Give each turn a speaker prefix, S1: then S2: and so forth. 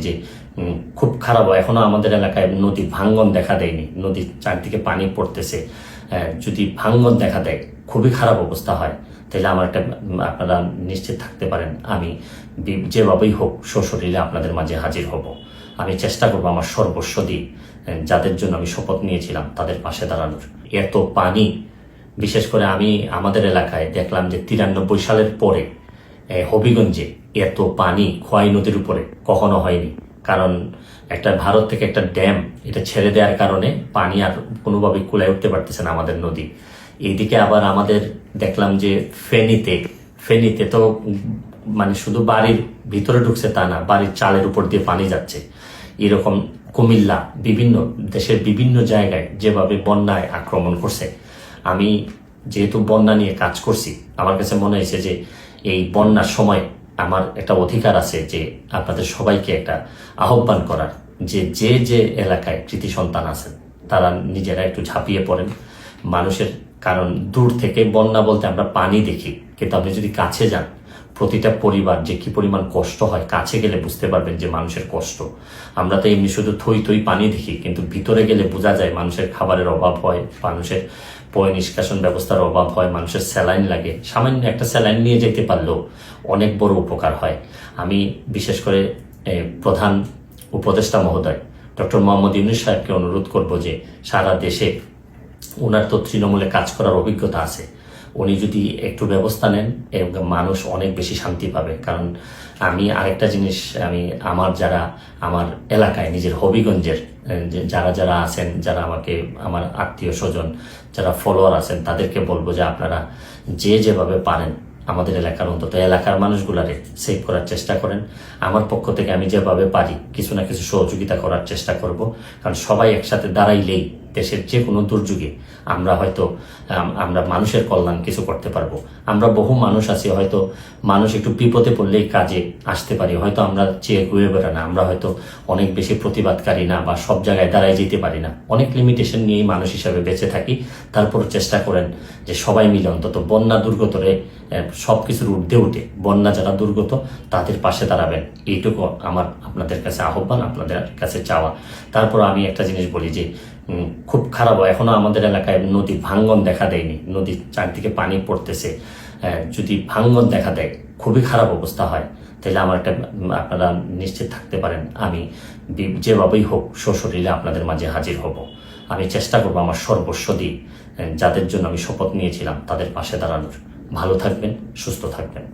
S1: যে খুব খারাপ, এখনো আমাদের এলাকায় নদী ভাঙ্গন দেখা দেয়নি, নদীর চারদিকে পানি পড়তেছে। যদি ভাঙ্গন দেখা দেয়, খুবই খারাপ অবস্থা হয়, তাহলে আমার একটা আপনারা নিশ্চিত থাকতে পারেন আমি যেভাবেই হোক সশরীরে আপনাদের মাঝে হাজির হব। আমি চেষ্টা করবো আমার সর্বস্ব দিয়ে যাদের জন্য আমি শপথ নিয়েছিলাম তাদের পাশে দাঁড়ানোর। এত পানি, বিশেষ করে আমি আমাদের এলাকায় দেখলাম যে 93 সালের পরে হবিগঞ্জে এত পানি খোয়াই নদীর উপরে কখনো হয়নি। কারণ একটা ভারত থেকে একটা ড্যাম এটা ছেড়ে দেওয়ার কারণে পানি আর কোনোভাবে কুলায় উঠতে পারতেছে না আমাদের নদী। এইদিকে আবার আমাদের দেখলাম যে ফেনীতে তো মানে শুধু বাড়ির ভিতরে ঢুকছে তা না, বাড়ির চালের উপর দিয়ে পানি যাচ্ছে। এরকম কুমিল্লা, বিভিন্ন দেশের বিভিন্ন জায়গায় যেভাবে বন্যায় আক্রমণ করছে। আমি যেহেতু বন্যা নিয়ে কাজ করছি, আমার কাছে মনে হয়েছে যে এই বন্যার সময় আমার একটা অধিকার আছে যে আপনাদের সবাইকে একটা আহ্বান করার, যে যে যে এলাকায় কৃতি সন্তান আছেন তারা নিজেরা একটু ঝাঁপিয়ে পড়েন মানুষের। কারণ দূর থেকে বন্যা বলতে আমরা পানি দেখি, কিন্তু আপনি যদি কাছে যান, প্রতিটা পরিবার যে কি পরিমাণ কষ্ট হয়, কাছে গেলে বুঝতে পারবেন যে মানুষের কষ্ট। আমরা তো এমনি শুধু থই পানি দেখি, কিন্তু ভিতরে গেলে বোঝা যায় মানুষের খাবারের অভাব হয়, মানুষের পয় নিষ্কাশন ব্যবস্থার অভাব হয়, মানুষের স্যালাইন লাগে। সামান্য একটা স্যালাইন নিয়ে যেতে পারলেও অনেক বড় উপকার হয়। আমি বিশেষ করে প্রধান উপদেষ্টা মহোদয় ডক্টর মোহাম্মদ ইউনূস সাহেবকে অনুরোধ করব যে সারা দেশে ওনার তো তৃণমূলে কাজ করার অভিজ্ঞতা আছে, উনি যদি একটু ব্যবস্থা নেন মানুষ অনেক বেশি শান্তি পাবে। কারণ আমি আরেকটা জিনিস, আমি আমার এলাকায় নিজের হবিগঞ্জের যারা আছেন, যারা আমাকে আমার আত্মীয় স্বজন যারা ফলোয়ার আছেন, তাদেরকে বলবো যে আপনারা যেভাবে পারেন আমাদের এলাকার, অন্তত এলাকার মানুষগুলারে সেভ করার চেষ্টা করেন। আমার পক্ষ থেকে আমি যেভাবে পারি কিছু না কিছু সহযোগিতা করার চেষ্টা করব। কারণ সবাই একসাথে দাঁড়াইলেই দেশের যে কোনো দুর্যোগে আমরা মানুষের কল্যাণ কিছু করতে পারবো। আমরা বহু মানুষ আছি, হয়তো মানুষ একটু বিপদে পড়লেই কাজে আসতে পারি, হয়তো আমরা চেয়ে ঘুরে বেড়া না, আমরা হয়তো অনেক বেশি প্রতিবাদকারী না, বা সব জায়গায় দাঁড়ায় যেতে পারি না, অনেক লিমিটেশন নিয়েই মানুষ হিসাবে বেঁচে থাকি। তারপর চেষ্টা করেন যে সবাই মিলে অন্তত বন্যা দুর্গতরে সবকিছুর ঊর্ধ্বে উঠে বন্যা যারা দুর্গত তাদের পাশে দাঁড়াবেন, এইটুকু আমার আপনাদের কাছে আহ্বান, আপনাদের কাছে চাওয়া। তারপর আমি একটা জিনিস বলি যে খুব খারাপ, এখনো আমাদের এলাকায় নদী ভাঙ্গন দেখা দেয়নি, নদীর চারদিকে পানি পড়তেছে। যদি ভাঙ্গন দেখা দেয়, খুবই খারাপ অবস্থা হয়, তাহলে আমার একটা আপনারা নিশ্চিত থাকতে পারেন আমি যেভাবেই হোক সশরীরে আপনাদের মাঝে হাজির হব। আমি চেষ্টা করবো আমার সর্বস্ব দিয়ে যাদের জন্য আমি শপথ নিয়েছিলাম তাদের পাশে দাঁড়ানোর। ভালো থাকবেন, সুস্থ থাকবেন।